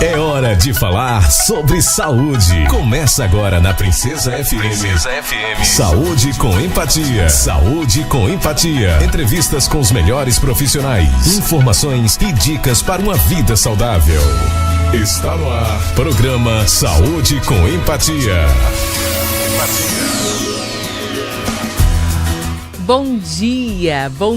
É hora de falar sobre saúde. Começa agora na Princesa FM. Saúde com empatia. Saúde com empatia. Entrevistas com os melhores profissionais. Informações e dicas para uma vida saudável. Está no ar. Programa Saúde com Empatia. Bom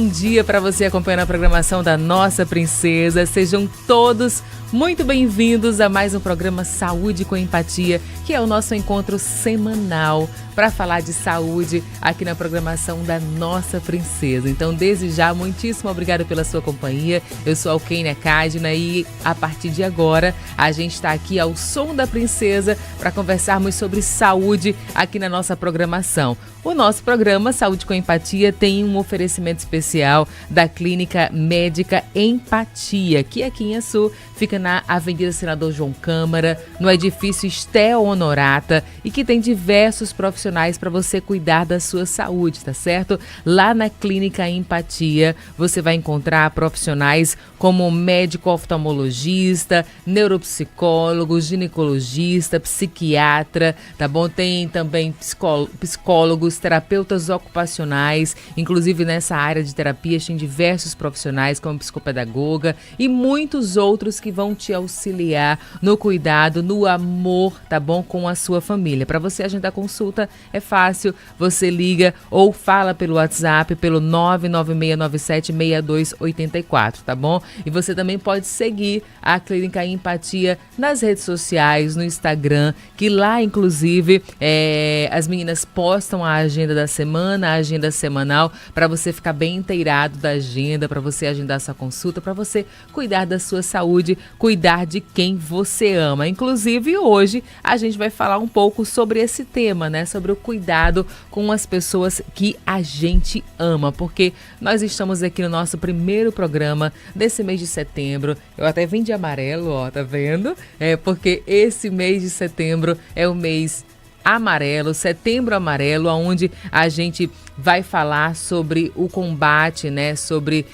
dia para você acompanhando a programação da nossa princesa. Sejam todos muito bem-vindos a mais um programa Saúde com Empatia, que é o nosso encontro semanal para falar de saúde aqui na programação da nossa princesa. Então, desde já, muitíssimo obrigada pela sua companhia. Eu sou a Alkênia Cadna e a partir de agora a gente está aqui ao som da princesa para conversarmos sobre saúde aqui na nossa programação. O nosso programa Saúde com Empatia tem um oferecimento especial da Clínica Médica Empatia, que aqui em Açu fica na Avenida Senador João Câmara, no edifício Estel Honorata, e que tem diversos profissionais para você cuidar da sua saúde, tá certo? Lá na Clínica Empatia você vai encontrar profissionais como médico oftalmologista, neuropsicólogo, ginecologista, psiquiatra, tá bom? Tem também psicólogos, terapeutas ocupacionais, inclusive nessa área de terapia tem diversos profissionais como psicopedagoga e muitos outros que vão te auxiliar no cuidado, no amor, tá bom? Com a sua família. Para você agendar consulta é fácil, você liga ou fala pelo WhatsApp pelo 996976284, tá bom? E você também pode seguir a Clínica Empatia nas redes sociais, no Instagram, que lá inclusive as meninas postam a agenda da semana, a agenda semanal, para você ficar bem inteirado da agenda, para você agendar sua consulta, para você cuidar da sua saúde, cuidar de quem você ama. Inclusive hoje a gente vai falar um pouco sobre esse tema, né? Sobre o cuidado com as pessoas que a gente ama, porque nós estamos aqui no nosso primeiro programa desse mês de setembro. Eu até vim de amarelo, ó, tá vendo? Porque esse mês de setembro é o mês amarelo, setembro amarelo, onde a gente vai falar sobre o combate, né, sobre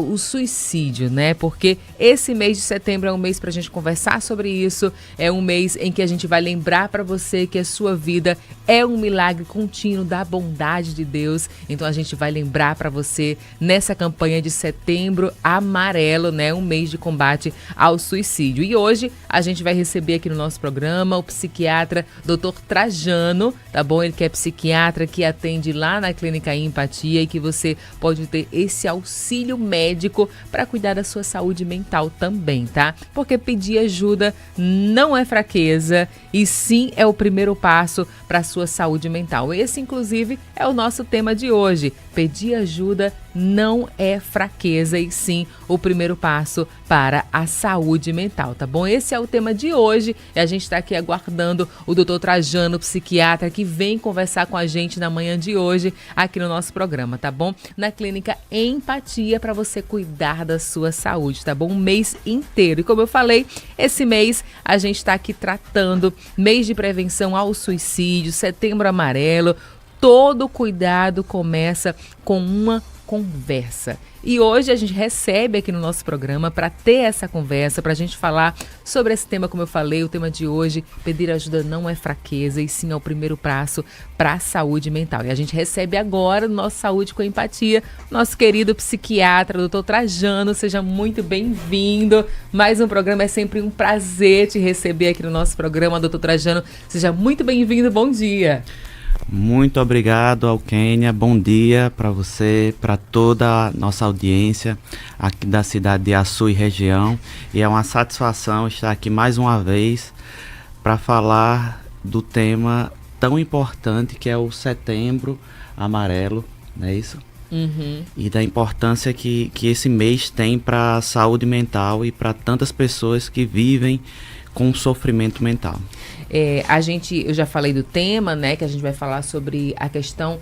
o suicídio, né, porque esse mês de setembro é um mês para a gente conversar sobre isso, é um mês em que a gente vai lembrar para você que a sua vida é um milagre contínuo da bondade de Deus. Então a gente vai lembrar para você nessa campanha de setembro amarelo, né, um mês de combate ao suicídio. E hoje a gente vai receber aqui no nosso programa o psiquiatra Dr. Trajano, tá bom? Ele que é psiquiatra, que atende lá na Clínica Empatia e que você pode ter esse auxílio médico para cuidar da sua saúde mental também, tá? Porque pedir ajuda não é fraqueza e sim é o primeiro passo para a sua saúde mental. Esse, inclusive, é o nosso tema de hoje. Pedir ajuda não é fraqueza e sim o primeiro passo para a saúde mental, tá bom? Esse é o tema de hoje e a gente está aqui aguardando o Dr. Trajano, psiquiatra, que vem conversar com a gente na manhã de hoje aqui no nosso programa, tá bom? Na Clínica Empatia, para você cuidar da sua saúde, tá bom? Um mês inteiro. E como eu falei, esse mês a gente está aqui tratando mês de prevenção ao suicídio, setembro amarelo. Todo cuidado começa com uma conversa. E hoje a gente recebe aqui no nosso programa para ter essa conversa, para a gente falar sobre esse tema, como eu falei, o tema de hoje, pedir ajuda não é fraqueza e sim é o primeiro passo para a saúde mental. E a gente recebe agora no nosso Saúde com Empatia, nosso querido psiquiatra, Dr. Trajano. Seja muito bem-vindo. Mais um programa, é sempre um prazer te receber aqui no nosso programa, Dr. Trajano. Seja muito bem-vindo, bom dia. Muito obrigado, Alkênia. Bom dia para você, para toda a nossa audiência aqui da cidade de Açu e região. E é uma satisfação estar aqui mais uma vez para falar do tema tão importante que é o Setembro Amarelo, não é isso? Uhum. E da importância que esse mês tem para a saúde mental e para tantas pessoas que vivem com sofrimento mental. Eu já falei do tema, né, que a gente vai falar sobre a questão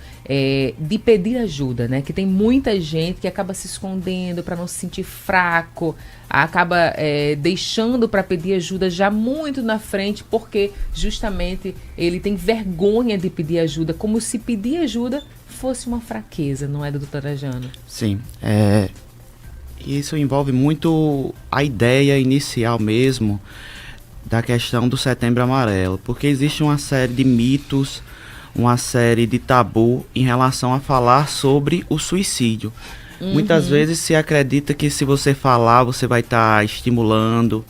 de pedir ajuda, né, que tem muita gente que acaba se escondendo para não se sentir fraco, acaba deixando para pedir ajuda já muito na frente, porque justamente ele tem vergonha de pedir ajuda, como se pedir ajuda fosse uma fraqueza, não é, doutor Trajano? Sim, E isso envolve muito a ideia inicial mesmo da questão do Setembro Amarelo, porque existe uma série de mitos, uma série de tabu em relação a falar sobre o suicídio. Muitas vezes se acredita que se você falar, você vai estar estimulando.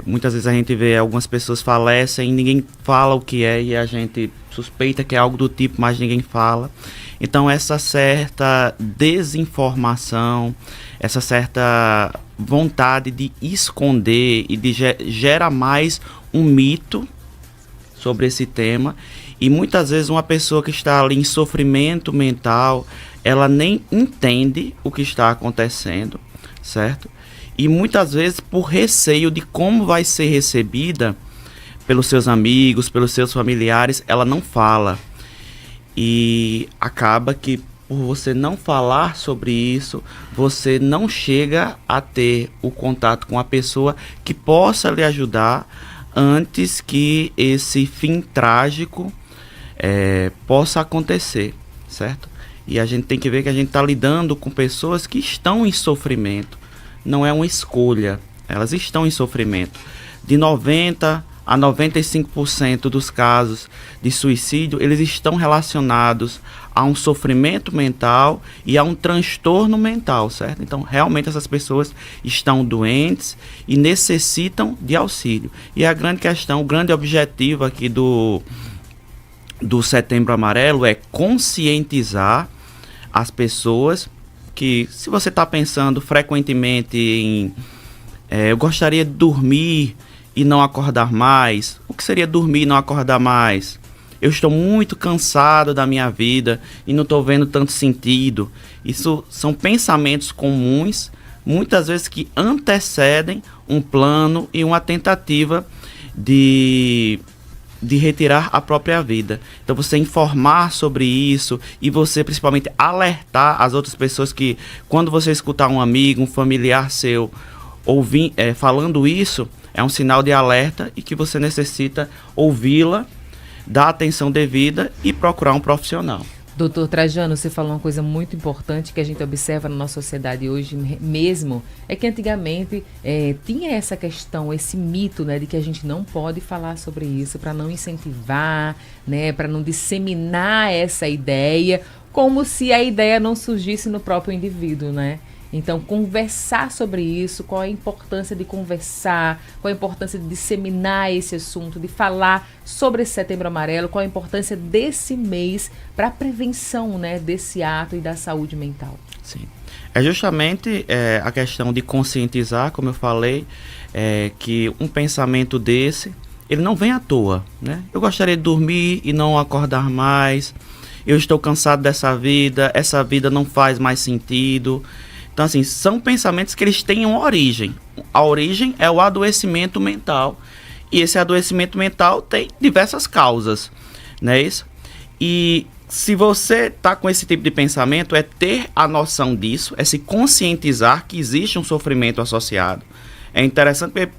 Muitas vezes a gente vê algumas pessoas falecem e ninguém fala o que é, e a gente suspeita que é algo do tipo, mas ninguém fala. Então essa certa desinformação, essa certa vontade de esconder e de gera mais um mito sobre esse tema. E muitas vezes uma pessoa que está ali em sofrimento mental, ela nem entende o que está acontecendo, certo? E muitas vezes por receio de como vai ser recebida pelos seus amigos, pelos seus familiares, ela não fala. E acaba que por você não falar sobre isso, você não chega a ter o contato com a pessoa que possa lhe ajudar antes que esse fim trágico possa acontecer, certo? E a gente tem que ver que a gente está lidando com pessoas que estão em sofrimento. Não é uma escolha, elas estão em sofrimento. De 90% a 95% dos casos de suicídio, eles estão relacionados a um sofrimento mental e a um transtorno mental, certo? Então, realmente essas pessoas estão doentes e necessitam de auxílio. E a grande questão, o grande objetivo aqui do Setembro Amarelo é conscientizar as pessoas que, se você está pensando frequentemente em eu gostaria de dormir e não acordar mais. O que seria dormir e não acordar mais? Eu estou muito cansado da minha vida e não estou vendo tanto sentido. Isso são pensamentos comuns, muitas vezes que antecedem um plano e uma tentativa de retirar a própria vida. Então você informar sobre isso e você principalmente alertar as outras pessoas que, quando você escutar um amigo, um familiar seu falando isso, é um sinal de alerta e que você necessita ouvi-la, dar atenção devida e procurar um profissional. Doutor Trajano, você falou uma coisa muito importante que a gente observa na nossa sociedade hoje mesmo, é que antigamente tinha essa questão, esse mito, né, de que a gente não pode falar sobre isso para não incentivar, né, para não disseminar essa ideia, como se a ideia não surgisse no próprio indivíduo, né? Então, conversar sobre isso, qual a importância de conversar, qual a importância de disseminar esse assunto, de falar sobre esse Setembro Amarelo, qual a importância desse mês para a prevenção, né, desse ato e da saúde mental. Sim. É justamente a questão de conscientizar, como eu falei, que um pensamento desse, ele não vem à toa, né? Eu gostaria de dormir e não acordar mais, eu estou cansado dessa vida, essa vida não faz mais sentido. Então, assim, são pensamentos que eles têm uma origem. A origem é o adoecimento mental. E esse adoecimento mental tem diversas causas, não é isso? E se você está com esse tipo de pensamento, é ter a noção disso, é se conscientizar que existe um sofrimento associado. É interessante porque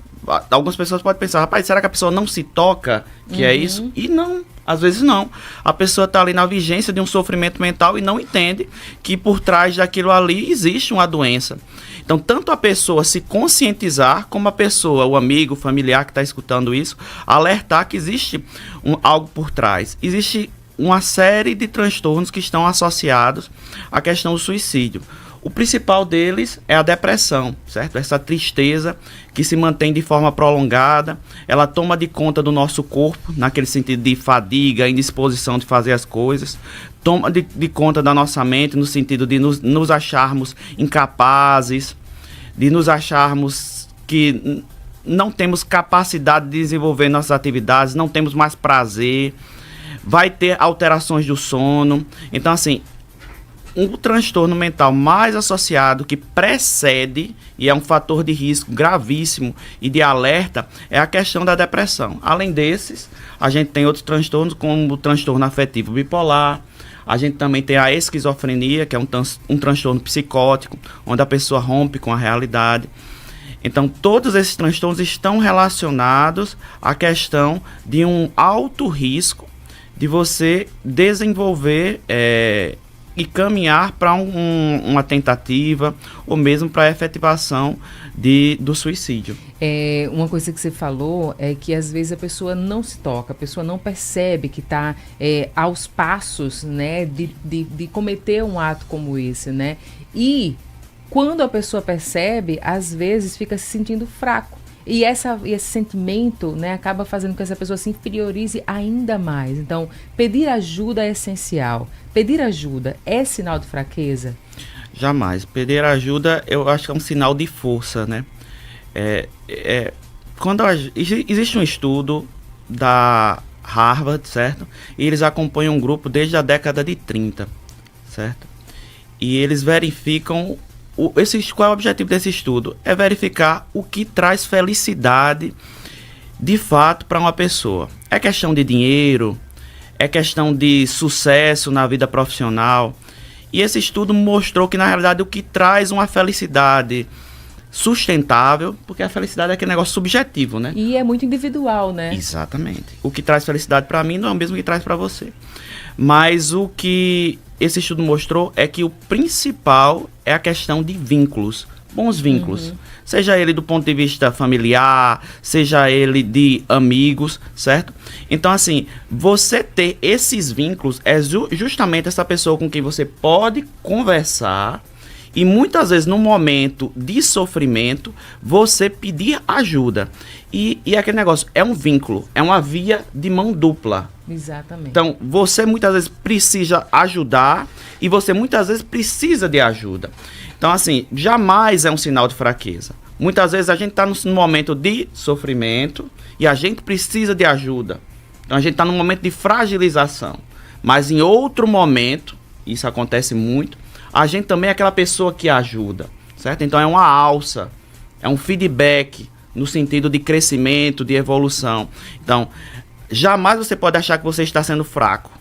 algumas pessoas podem pensar, rapaz, será que a pessoa não se toca que é isso? E não. Às vezes não. A pessoa está ali na vigência de um sofrimento mental e não entende que por trás daquilo ali existe uma doença. Então, tanto a pessoa se conscientizar, como a pessoa, o amigo, o familiar que está escutando isso, alertar que existe algo por trás. Existe uma série de transtornos que estão associados à questão do suicídio. O principal deles é a depressão, certo? Essa tristeza que se mantém de forma prolongada, ela toma de conta do nosso corpo, naquele sentido de fadiga, indisposição de fazer as coisas, toma de conta da nossa mente, no sentido de nos acharmos incapazes, de nos acharmos que não temos capacidade de desenvolver nossas atividades, não temos mais prazer, vai ter alterações do sono. Então, assim, um transtorno mental mais associado que precede e é um fator de risco gravíssimo e de alerta é a questão da depressão. Além desses, a gente tem outros transtornos como o transtorno afetivo bipolar, a gente também tem a esquizofrenia, que é um transtorno psicótico, onde a pessoa rompe com a realidade. Então, todos esses transtornos estão relacionados à questão de um alto risco de você desenvolver e caminhar para uma tentativa ou mesmo para a efetivação do suicídio. Uma coisa que você falou é que às vezes a pessoa não se toca, a pessoa não percebe que está aos passos, né, de cometer um ato como esse, né? E quando a pessoa percebe, às vezes fica se sentindo fraco. E esse sentimento, né, acaba fazendo com que essa pessoa se inferiorize ainda mais. Então, pedir ajuda é essencial. Pedir ajuda é sinal de fraqueza? Jamais. Pedir ajuda, eu acho que é um sinal de força, né? Existe um estudo da Harvard, certo? E eles acompanham um grupo desde a década de 30, certo? E eles verificam... qual é o objetivo desse estudo? É verificar o que traz felicidade de fato para uma pessoa. É questão de dinheiro, é questão de sucesso na vida profissional. E esse estudo mostrou que, na realidade, o que traz uma felicidade sustentável, porque a felicidade é aquele negócio subjetivo, né? E é muito individual, né? Exatamente. O que traz felicidade para mim não é o mesmo que traz para você. Mas o que esse estudo mostrou é que o principal é a questão de vínculos, bons vínculos. Seja ele do ponto de vista familiar, seja ele de amigos, certo? Então, assim, você ter esses vínculos é justamente essa pessoa com quem você pode conversar e muitas vezes no momento de sofrimento você pedir ajuda. E aquele negócio é um vínculo, é uma via de mão dupla. Exatamente. Então, você muitas vezes precisa ajudar e você muitas vezes precisa de ajuda. Então, assim, jamais é um sinal de fraqueza. Muitas vezes a gente está num momento de sofrimento e a gente precisa de ajuda. Então, a gente está num momento de fragilização. Mas em outro momento, isso acontece muito, a gente também é aquela pessoa que ajuda, certo? Então, é uma alça, é um feedback no sentido de crescimento, de evolução. Então, jamais você pode achar que você está sendo fraco.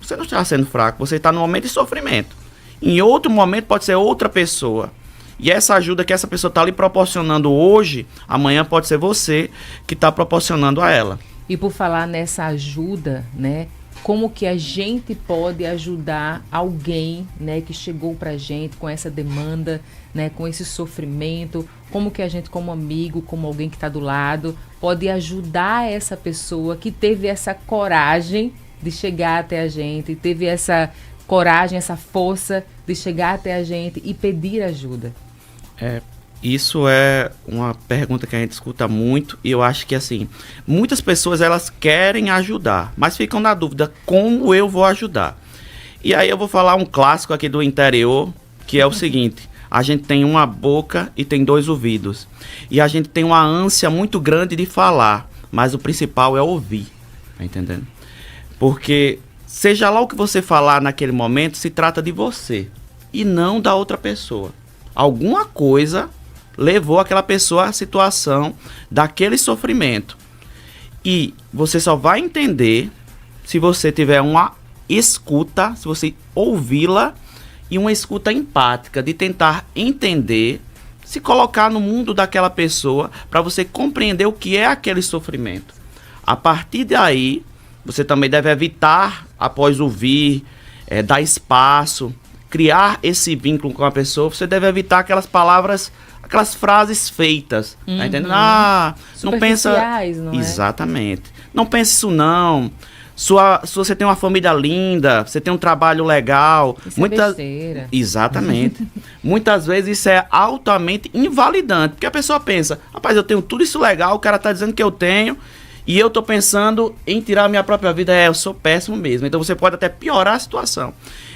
Você não está sendo fraco, você está num momento de sofrimento. Em outro momento pode ser outra pessoa. E essa ajuda que essa pessoa está lhe proporcionando hoje, amanhã pode ser você que está proporcionando a ela. E por falar nessa ajuda, né? Como que a gente pode ajudar alguém, né, que chegou pra gente com essa demanda, né, com esse sofrimento? Como que a gente, como amigo, como alguém que está do lado, pode ajudar essa pessoa que teve essa coragem de chegar até a gente, teve essa coragem, essa força de chegar até a gente e pedir ajuda? Isso é uma pergunta que a gente escuta muito e eu acho que, assim, muitas pessoas elas querem ajudar, mas ficam na dúvida como eu vou ajudar. E aí eu vou falar um clássico aqui do interior, que é o seguinte: a gente tem uma boca e tem 2 ouvidos. E a gente tem uma ânsia muito grande de falar, mas o principal é ouvir, tá entendendo? Porque seja lá o que você falar naquele momento, se trata de você e não da outra pessoa. Alguma coisa levou aquela pessoa à situação daquele sofrimento. E você só vai entender se você tiver uma escuta, se você ouvi-la e uma escuta empática, de tentar entender, se colocar no mundo daquela pessoa para você compreender o que é aquele sofrimento. A partir daí, você também deve evitar, após ouvir, dar espaço, criar esse vínculo com a pessoa. Você deve evitar aquelas palavras, aquelas frases feitas, tá entendendo? Não pensa... Não é? Exatamente. Não pense isso não. Se você tem uma família linda, você tem um trabalho legal... Isso é besteira. Exatamente. Muitas vezes isso é altamente invalidante, porque a pessoa pensa, rapaz, eu tenho tudo isso legal, o cara tá dizendo que eu tenho, e eu tô pensando em tirar a minha própria vida. Eu sou péssimo mesmo. Então você pode até piorar a situação.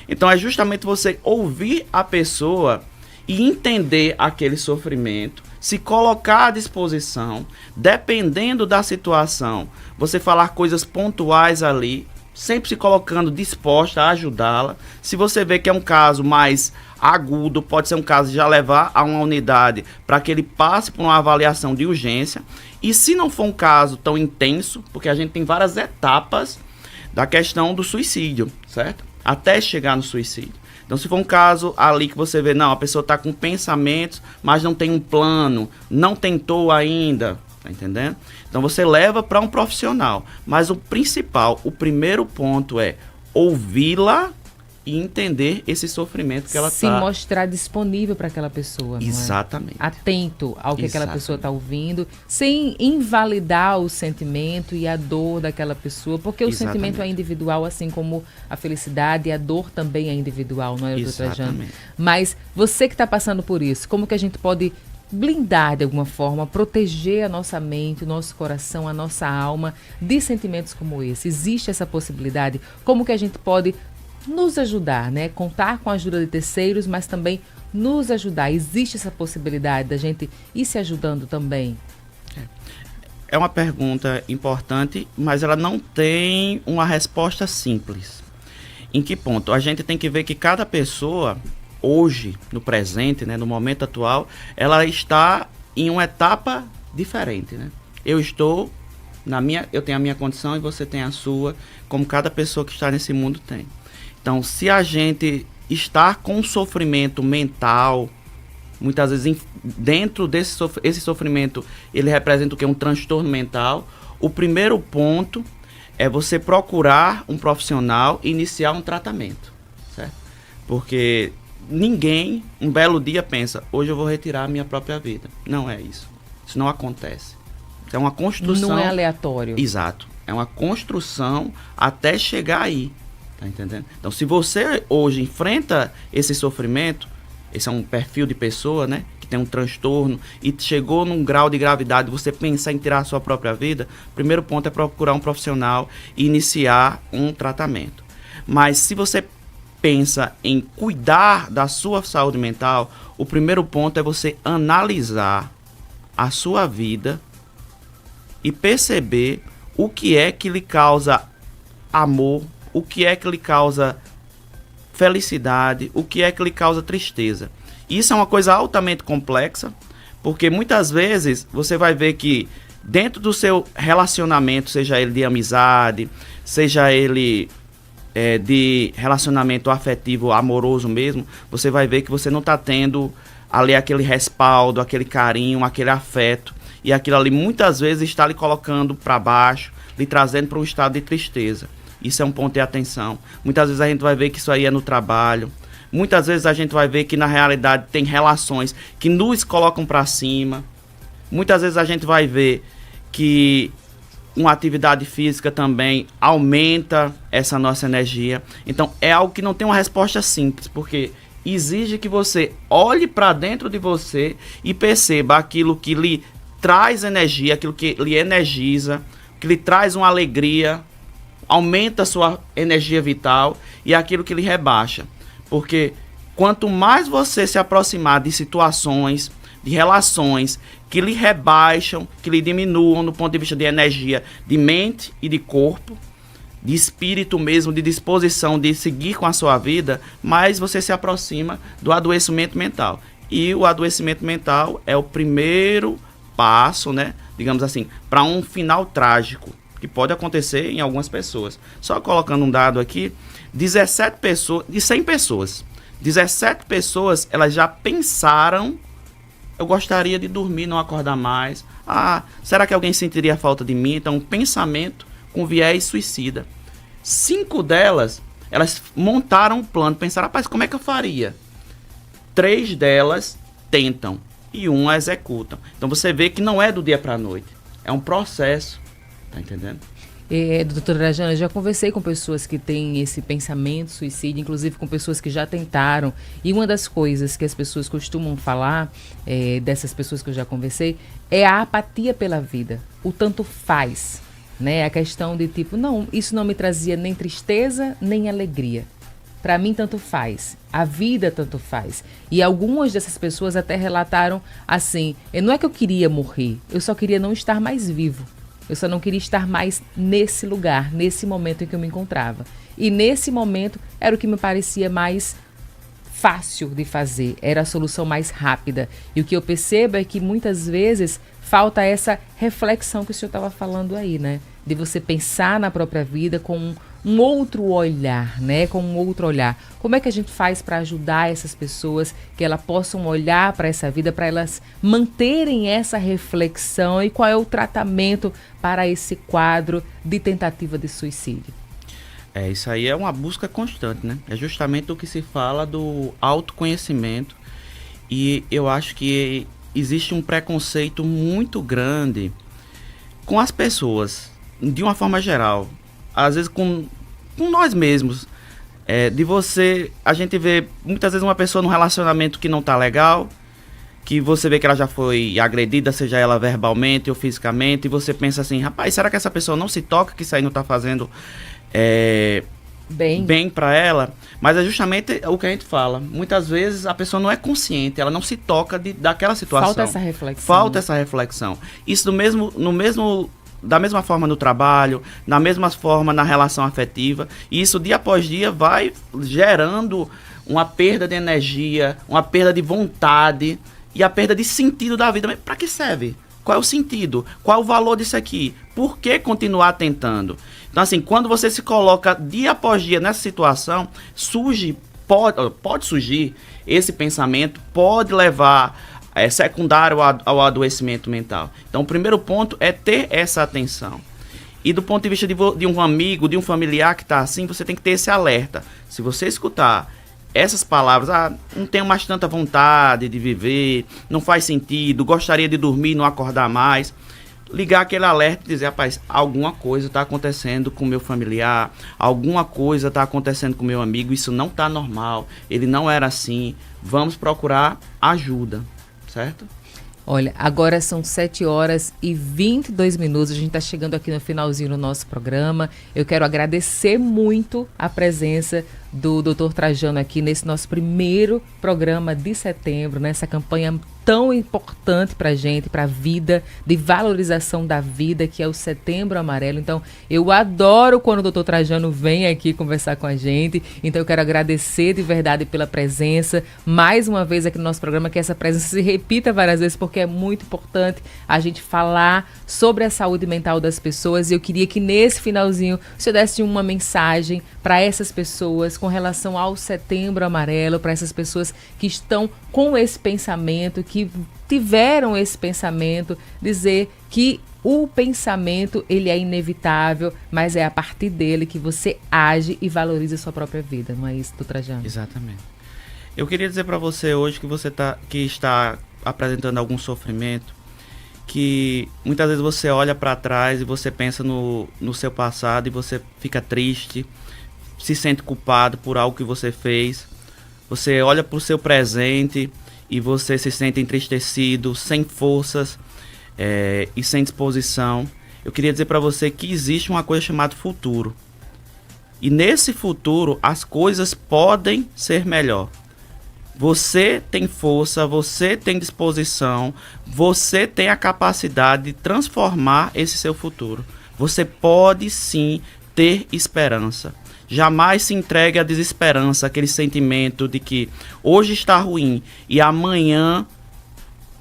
Então é justamente você ouvir a pessoa e entender aquele sofrimento, se colocar à disposição, dependendo da situação, você falar coisas pontuais ali, sempre se colocando disposta a ajudá-la. Se você vê que é um caso mais agudo, pode ser um caso de já levar a uma unidade para que ele passe por uma avaliação de urgência. E se não for um caso tão intenso, porque a gente tem várias etapas da questão do suicídio, certo? Até chegar no suicídio. Então, se for um caso ali que você vê, não, a pessoa está com pensamentos, mas não tem um plano, não tentou ainda, tá entendendo? Então, você leva para um profissional. Mas o principal, o primeiro ponto é ouvi-la e entender esse sofrimento que ela se mostrar disponível para aquela pessoa. Exatamente. Não é? Atento ao que aquela pessoa está ouvindo, sem invalidar o sentimento e a dor daquela pessoa, porque o sentimento é individual, assim como a felicidade e a dor também é individual, não é, doutora Jane? Mas você que está passando por isso, como que a gente pode blindar de alguma forma, proteger a nossa mente, o nosso coração, a nossa alma de sentimentos como esse? Existe essa possibilidade? Como que a gente pode nos ajudar, né? Contar com a ajuda de terceiros, mas também nos ajudar. Existe essa possibilidade da gente ir se ajudando também? É uma pergunta importante, mas ela não tem uma resposta simples. Em que ponto? A gente tem que ver que cada pessoa, hoje, no presente, né, no momento atual, ela está em uma etapa diferente, né? Eu tenho a minha condição e você tem a sua, como cada pessoa que está nesse mundo tem. Então, se a gente está com sofrimento mental, muitas vezes dentro esse sofrimento, ele representa o quê? Um transtorno mental. O primeiro ponto é você procurar um profissional e iniciar um tratamento, certo? Porque ninguém, um belo dia, pensa, hoje eu vou retirar a minha própria vida. Não é isso. Isso não acontece. É uma construção. Não é aleatório. Exato. É uma construção até chegar aí. Tá entendendo? Então, se você hoje enfrenta esse sofrimento, esse é um perfil de pessoa, né, que tem um transtorno e chegou num grau de gravidade, você pensar em tirar a sua própria vida, o primeiro ponto é procurar um profissional e iniciar um tratamento. Mas se você pensa em cuidar da sua saúde mental, o primeiro ponto é você analisar a sua vida e perceber o que é que lhe causa amor, o que é que lhe causa felicidade, o que é que lhe causa tristeza. Isso é uma coisa altamente complexa, porque muitas vezes você vai ver que dentro do seu relacionamento, seja ele de amizade, seja ele de relacionamento afetivo, amoroso mesmo, você vai ver que você não está tendo ali aquele respaldo, aquele carinho, aquele afeto, e aquilo ali muitas vezes está lhe colocando para baixo, lhe trazendo para um estado de tristeza. Isso é um ponto de atenção. Muitas vezes a gente vai ver que isso aí é no trabalho. Muitas vezes a gente vai ver que na realidade tem relações que nos colocam para cima. Muitas vezes a gente vai ver que uma atividade física também aumenta essa nossa energia. Então é algo que não tem uma resposta simples, porque exige que você olhe para dentro de você e perceba aquilo que lhe traz energia, aquilo que lhe energiza, que lhe traz uma alegria, aumenta a sua energia vital, e aquilo que lhe rebaixa. Porque quanto mais você se aproximar de situações, de relações que lhe rebaixam, que lhe diminuam do ponto de vista de energia, de mente e de corpo, de espírito mesmo, de disposição de seguir com a sua vida, mais você se aproxima do adoecimento mental. E o adoecimento mental é o primeiro passo, né, digamos assim, para um final trágico, que pode acontecer em algumas pessoas. Só colocando um dado aqui, 17 pessoas, de 100 pessoas, 17 pessoas, elas já pensaram, eu gostaria de dormir, não acordar mais. Será que alguém sentiria falta de mim? Então, um pensamento com viés suicida. 5 delas, elas montaram um plano, pensaram, rapaz, como é que eu faria? 3 delas tentam e 1 a executam. Então, você vê que não é do dia para a noite, é um processo. Tá entendendo? Doutora Jana, já conversei com pessoas que têm esse pensamento suicídio, inclusive com pessoas que já tentaram. E uma das coisas que as pessoas costumam falar, dessas pessoas que eu já conversei, é a apatia pela vida. O tanto faz, né? A questão de tipo, não, isso não me trazia nem tristeza, nem alegria. Para mim, tanto faz. A vida tanto faz. E algumas dessas pessoas até relataram assim, não é que eu queria morrer, eu só queria não estar mais vivo. Eu só não queria estar mais nesse lugar, nesse momento em que eu me encontrava. E nesse momento era o que me parecia mais fácil de fazer, era a solução mais rápida. E o que eu percebo é que muitas vezes falta essa reflexão que o senhor estava falando aí, né? De você pensar na própria vida com um outro olhar, né? Com um outro olhar. Como é que a gente faz para ajudar essas pessoas que elas possam olhar para essa vida, para elas manterem essa reflexão, e qual é o tratamento para esse quadro de tentativa de suicídio? Isso aí é uma busca constante, né? É justamente o que se fala do autoconhecimento. E eu acho que existe um preconceito muito grande com as pessoas, de uma forma geral. Às vezes com nós mesmos. A gente vê muitas vezes uma pessoa num relacionamento que não tá legal, que você vê que ela já foi agredida, seja ela verbalmente ou fisicamente, e você pensa assim, rapaz, será que essa pessoa não se toca, que isso aí não tá fazendo bem para ela? Mas é justamente o que a gente fala. Muitas vezes a pessoa não é consciente, ela não se toca daquela situação. Falta essa reflexão. Isso da mesma forma no trabalho, da mesma forma na relação afetiva, e isso dia após dia vai gerando uma perda de energia, uma perda de vontade e a perda de sentido da vida. Mas para que serve? Qual é o sentido? Qual é o valor disso aqui? Por que continuar tentando? Então, assim, quando você se coloca dia após dia nessa situação, pode surgir esse pensamento, pode levar secundário ao adoecimento mental. Então, o primeiro ponto é ter essa atenção. E do ponto de vista de um amigo, de um familiar que está assim, você tem que ter esse alerta. Se você escutar essas palavras, não tenho mais tanta vontade de viver, não faz sentido, gostaria de dormir, não acordar mais, ligar aquele alerta e dizer, rapaz, alguma coisa está acontecendo com o meu familiar, alguma coisa está acontecendo com o meu amigo, isso não está normal, ele não era assim, vamos procurar ajuda, certo? Olha, agora são 7h22, a gente está chegando aqui no finalzinho do nosso programa. Eu quero agradecer muito a presença do Dr. Trajano aqui nesse nosso primeiro programa de setembro, nessa campanha tão importante para a gente, para a vida, de valorização da vida, que é o Setembro Amarelo. Então, eu adoro quando o Dr. Trajano vem aqui conversar com a gente. Então, eu quero agradecer de verdade pela presença, mais uma vez aqui no nosso programa, que essa presença se repita várias vezes, porque é muito importante a gente falar sobre a saúde mental das pessoas. E eu queria que nesse finalzinho você desse uma mensagem para essas pessoas com relação ao Setembro Amarelo, para essas pessoas que estão com esse pensamento, que tiveram esse pensamento, dizer que o pensamento, ele é inevitável, mas é a partir dele que você age e valoriza a sua própria vida, não é isso, doutor Trajano? Exatamente. Eu queria dizer para você hoje que está apresentando algum sofrimento, que muitas vezes você olha para trás e você pensa no seu passado e você fica triste, se sente culpado por algo que você fez, você olha para o seu presente e você se sente entristecido, sem forças e sem disposição. Eu queria dizer para você que existe uma coisa chamada futuro. E nesse futuro as coisas podem ser melhor. Você tem força, você tem disposição, você tem a capacidade de transformar esse seu futuro. Você pode sim ter esperança. Jamais se entregue à desesperança, aquele sentimento de que hoje está ruim e amanhã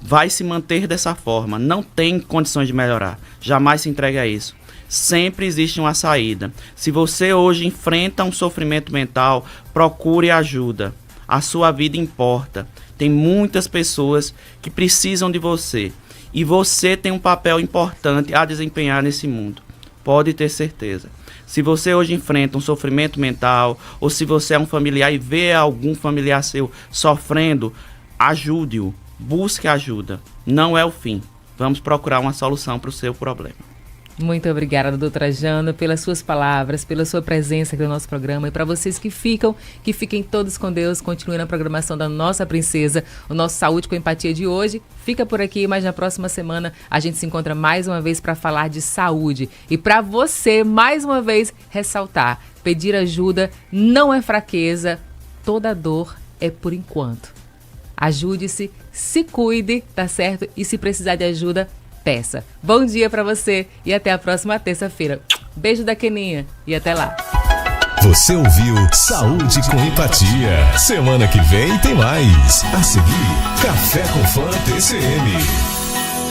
vai se manter dessa forma. Não tem condições de melhorar. Jamais se entregue a isso. Sempre existe uma saída. Se você hoje enfrenta um sofrimento mental, procure ajuda. A sua vida importa. Tem muitas pessoas que precisam de você. E você tem um papel importante a desempenhar nesse mundo. Pode ter certeza. Se você hoje enfrenta um sofrimento mental, ou se você é um familiar e vê algum familiar seu sofrendo, ajude-o, busque ajuda. Não é o fim. Vamos procurar uma solução para o seu problema. Muito obrigada, doutor Trajano, pelas suas palavras, pela sua presença aqui no nosso programa. E para vocês que fiquem todos com Deus, continuem na programação da nossa princesa. O nosso Saúde com Empatia de hoje fica por aqui, mas na próxima semana a gente se encontra mais uma vez para falar de saúde. E para você, mais uma vez, ressaltar, pedir ajuda não é fraqueza, toda dor é por enquanto. Ajude-se, se cuide, tá certo? E se precisar de ajuda, peça. Bom dia pra você e até a próxima terça-feira. Beijo da Keninha e até lá. Você ouviu Saúde com Empatia. Semana que vem tem mais. A seguir, Café com Fã TCM.